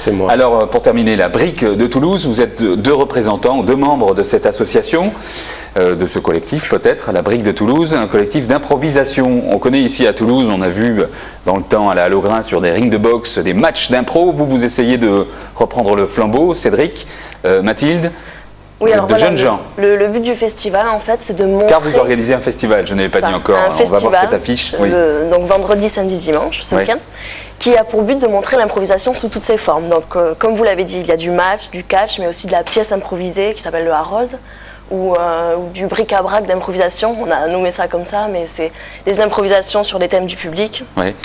C'est moi. Alors, pour terminer, la Brique de Toulouse, vous êtes deux représentants, deux membres de cette association, de ce collectif peut-être, la Brique de Toulouse, un collectif d'improvisation. On connaît ici à Toulouse, on a vu dans le temps à la Hallogrin sur des rings de boxe, des matchs d'impro. Vous essayez de reprendre le flambeau, Cédric, Mathilde. Oui, alors de jeunes gens. Le but du festival, en fait, c'est de montrer... Car vous organisez un festival, je n'avais pas dit encore. On va voir cette affiche. Oui. Donc vendredi, samedi, dimanche, ce week-end, qui a pour but de montrer l'improvisation sous toutes ses formes. Donc, comme vous l'avez dit, il y a du match, du catch, mais aussi de la pièce improvisée qui s'appelle le Harold, ou du bric-à-brac d'improvisation. On a nommé ça comme ça, mais c'est des improvisations sur les thèmes du public. Oui.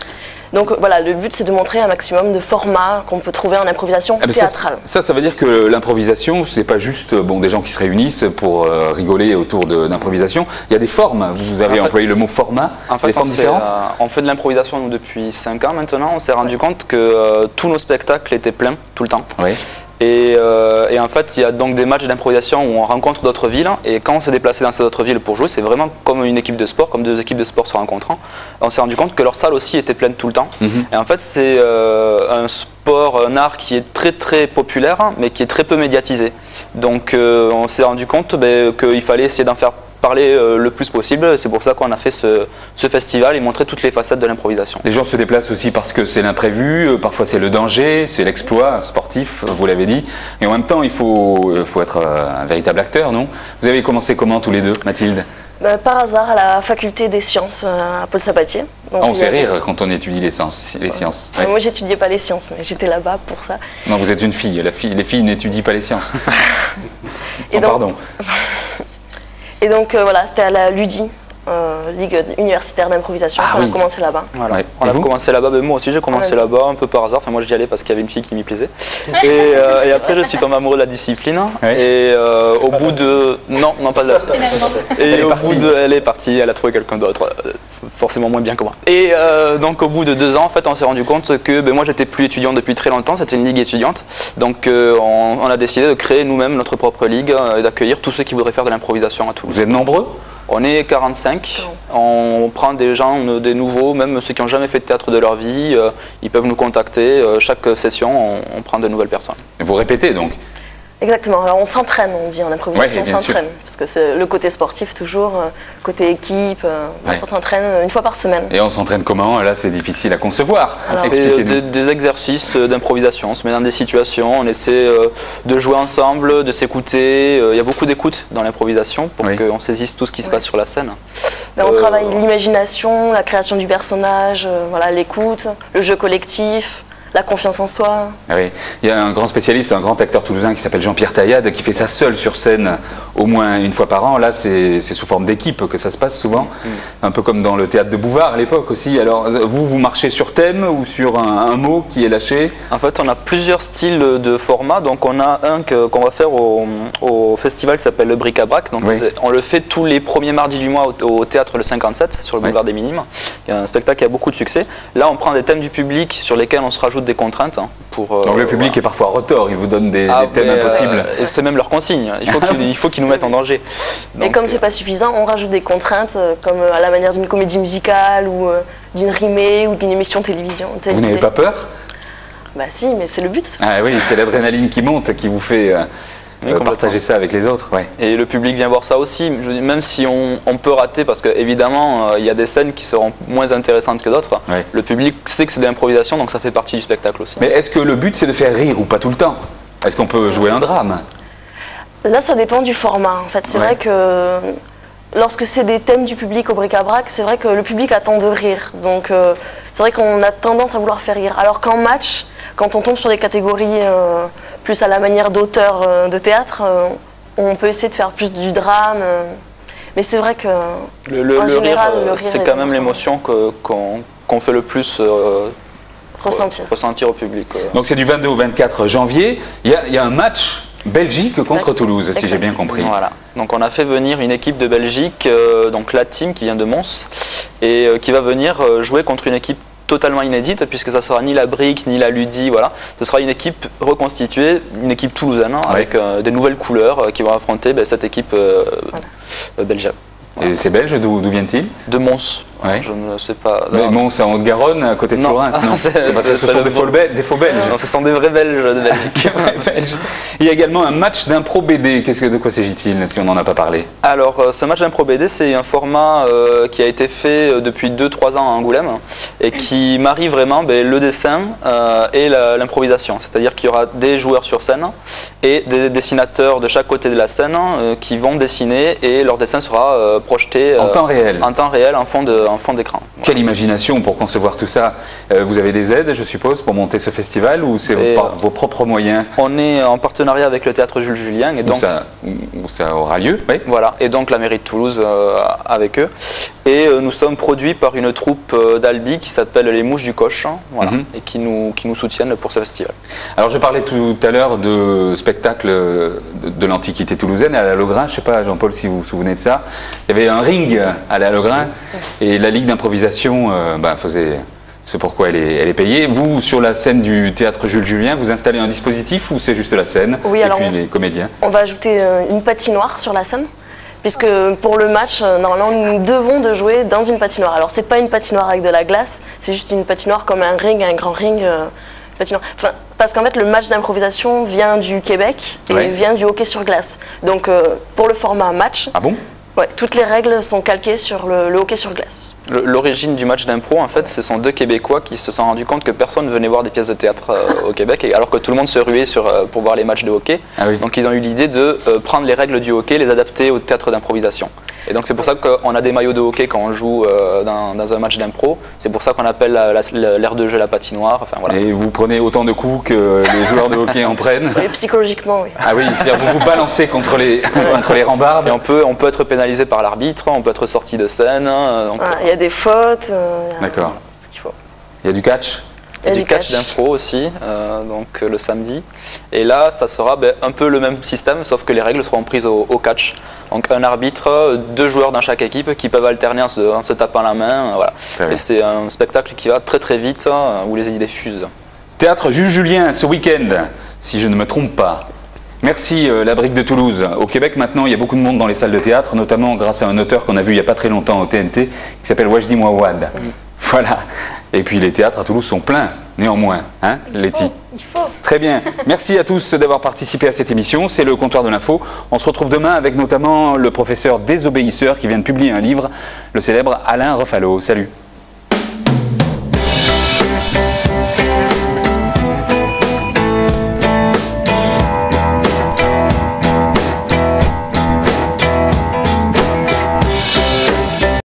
Donc voilà, le but c'est de montrer un maximum de formats qu'on peut trouver en improvisation théâtrale. Ça veut dire que l'improvisation, c'est pas juste des gens qui se réunissent pour rigoler autour d'improvisation. Il y a des formes, vous avez employé le mot format, des formes différentes. On fait de l'improvisation nous depuis 5 ans maintenant, on s'est rendu compte que tous nos spectacles étaient pleins tout le temps. Oui. Et en fait, il y a donc des matchs d'improvisation où on rencontre d'autres villes. Et quand on s'est déplacé dans ces autres villes pour jouer, c'est vraiment comme une équipe de sport, comme deux équipes de sport se rencontrant. On s'est rendu compte que leur salle aussi était pleine tout le temps. Et en fait, c'est un sport, un art qui est très très populaire, mais qui est très peu médiatisé. Donc on s'est rendu compte qu'il fallait essayer d'en faire parler le plus possible. C'est pour ça qu'on a fait ce festival et montrer toutes les facettes de l'improvisation. Les gens se déplacent aussi parce que c'est l'imprévu, parfois c'est le danger, c'est l'exploit sportif, vous l'avez dit. Et en même temps, il faut être un véritable acteur, non? Vous avez commencé comment tous les deux, Mathilde? Par hasard, à la faculté des sciences à Paul Sabatier. Donc, on sait rire quand on étudie les sciences. Ouais. Moi, j'étudiais pas les sciences, mais j'étais là-bas pour ça. Non, vous êtes une fille. Les filles n'étudient pas les sciences. Et pardon. Et donc voilà, c'était à la LUDI, Ligue universitaire d'improvisation, qu'on a commencé là-bas. Voilà. On a commencé là-bas, moi aussi j'ai commencé là-bas un peu par hasard, enfin moi j'y allais parce qu'il y avait une fille qui m'y plaisait. Et après je suis tombé amoureux de la discipline, et au bout de... Non, pas de la fille. Et au bout de... Elle est partie, elle a trouvé quelqu'un d'autre, forcément moins bien que moi. Et donc au bout de 2 ans, en fait, on s'est rendu compte que moi j'étais plus étudiant depuis très longtemps, c'était une ligue étudiante, donc on a décidé de créer nous-mêmes notre propre ligue et d'accueillir tous ceux qui voudraient faire de l'improvisation à Toulouse. Vous êtes nombreux? On est 45, on prend des gens, des nouveaux, même ceux qui n'ont jamais fait de théâtre de leur vie, ils peuvent nous contacter. Chaque session, on prend de nouvelles personnes. Et vous répétez donc? Exactement, alors on s'entraîne, on dit en improvisation, on s'entraîne, parce que c'est le côté sportif toujours, côté équipe, on s'entraîne une fois par semaine. Et on s'entraîne comment? Là c'est difficile à concevoir. On fait des exercices d'improvisation, on se met dans des situations, on essaie de jouer ensemble, de s'écouter, il y a beaucoup d'écoute dans l'improvisation pour qu'on saisisse tout ce qui se passe sur la scène. On travaille l'imagination, la création du personnage, voilà, l'écoute, le jeu collectif, la confiance en soi. Ah oui. Il y a un grand spécialiste, un grand acteur toulousain qui s'appelle Jean-Pierre Taillade qui fait ça seul sur scène au moins une fois par an. Là c'est sous forme d'équipe que ça se passe souvent, un peu comme dans le théâtre de Bouvard à l'époque aussi. Alors vous marchez sur thème ou sur un mot qui est lâché? En fait on a plusieurs styles de formats, donc on a un qu'on va faire au festival qui s'appelle le Bric-à-Brac. Donc on le fait tous les premiers mardis du mois au théâtre le 57 sur le boulevard des Minimes. Il y a un spectacle qui a beaucoup de succès. Là on prend des thèmes du public sur lesquels on se rajoute des contraintes. Donc le public est parfois retors, il vous donne des thèmes impossibles. Et c'est même leur consigne, il faut qu'ils nous mettent en danger. Donc, et comme c'est pas suffisant, on rajoute des contraintes comme à la manière d'une comédie musicale ou d'une rimée ou d'une émission télévision. Vous n'avez pas peur? Bah si, mais c'est le but. Ah oui, c'est l'adrénaline qui monte, qui vous fait... partager ça avec les autres, Et le public vient voir ça aussi, même si on peut rater, parce qu'évidemment, il y a des scènes qui seront moins intéressantes que d'autres. Le public sait que c'est de l'improvisation, donc ça fait partie du spectacle aussi. Mais est-ce que le but, c'est de faire rire ou pas tout le temps? Est-ce qu'on peut jouer un drame? Là, ça dépend du format. En fait, c'est vrai que lorsque c'est des thèmes du public au bric-à-brac, c'est vrai que le public attend de rire. Donc, c'est vrai qu'on a tendance à vouloir faire rire. Alors qu'en match, quand on tombe sur des catégories plus à la manière d'auteur de théâtre, on peut essayer de faire plus du drame. Mais c'est vrai que le rire, c'est quand même l'émotion qu'on fait le plus ressentir au public. Donc c'est du 22 au 24 janvier. Il y a un match Belgique contre Toulouse, si j'ai bien compris. Voilà. Donc on a fait venir une équipe de Belgique, donc la team qui vient de Mons, et qui va venir jouer contre une équipe totalement inédite, puisque ça sera ni la Brique ni la Ludi, voilà. Ce sera une équipe reconstituée, une équipe toulousaine, avec des nouvelles couleurs qui vont affronter cette équipe belge. Voilà. Et ces Belges, d'où viennent-ils? De Mons. Ouais. Je ne sais pas. Mais bon, c'est en Haute-Garonne, à côté de Florence, non? Ce sont des faux Belges. Non, ce sont des vrais Belges de Belgique. Il y a également un match d'impro BD. De quoi s'agit-il, si on n'en a pas parlé? Alors, ce match d'impro BD, c'est un format qui a été fait depuis 2-3 ans à Angoulême et qui marie vraiment le dessin et l'improvisation. C'est-à-dire qu'il y aura des joueurs sur scène et des dessinateurs de chaque côté de la scène qui vont dessiner et leur dessin sera projeté en temps réel, en fond d'écran. Quelle imagination pour concevoir tout ça. Vous avez des aides, je suppose, pour monter ce festival ou c'est par vos propres moyens? On est en partenariat avec le théâtre Jules Julien. Et donc, où ça aura lieu, oui. Voilà, et donc la mairie de Toulouse avec eux. Et nous sommes produits par une troupe d'Albi qui s'appelle Les Mouches du Coche, voilà, et qui nous soutiennent pour ce festival. Alors je parlais tout à l'heure de spectacle de l'Antiquité toulousaine à la Logrin, je ne sais pas Jean-Paul si vous vous souvenez de ça. Il y avait un ring à la Logrin et la Ligue d'improvisation faisait ce pourquoi elle est payée. Vous, sur la scène du théâtre Jules Julien, vous installez un dispositif ou c'est juste la scène et puis les comédiens? On va ajouter une patinoire sur la scène. Puisque pour le match, normalement, nous devons de jouer dans une patinoire. Alors, c'est pas une patinoire avec de la glace, c'est juste une patinoire comme un ring, un grand ring. Patinoire. Enfin, parce qu'en fait, le match d'improvisation vient du Québec et vient du hockey sur glace. Donc, pour le format match, ouais, toutes les règles sont calquées sur le hockey sur glace. L'origine du match d'impro, en fait, ce sont deux Québécois qui se sont rendus compte que personne ne venait voir des pièces de théâtre au Québec, alors que tout le monde se ruait pour voir les matchs de hockey. Donc ils ont eu l'idée de prendre les règles du hockey, les adapter au théâtre d'improvisation. Et donc c'est pour ça qu'on a des maillots de hockey quand on joue dans un match d'impro. C'est pour ça qu'on appelle l'aire de jeu la patinoire. Enfin, voilà. Et vous prenez autant de coups que les joueurs de hockey en prennent? Oui, psychologiquement, oui. Ah oui, c'est-à-dire vous vous balancez contre les rambardes. Et on peut être pénalisé par l'arbitre, on peut être sorti de scène. Il y a des fautes. D'accord. Ce qu'il faut. Il y a du catch? Il y a du catch d'impro aussi, donc le samedi. Et là, ça sera un peu le même système, sauf que les règles seront prises au catch. Donc un arbitre, 2 joueurs dans chaque équipe qui peuvent alterner en se tapant la main. Voilà. Et c'est un spectacle qui va très très vite, où les idées fusent. Théâtre Jules Julien ce week-end, si je ne me trompe pas. Merci la Brique de Toulouse. Au Québec maintenant, il y a beaucoup de monde dans les salles de théâtre, notamment grâce à un auteur qu'on a vu il n'y a pas très longtemps au TNT, qui s'appelle Wajdi Mouawad. Voilà. Et puis les théâtres à Toulouse sont pleins, néanmoins, hein, Letty? Il faut. Très bien. Merci à tous d'avoir participé à cette émission. C'est le comptoir de l'info. On se retrouve demain avec notamment le professeur Désobéisseur qui vient de publier un livre, le célèbre Alain Ruffalo. Salut.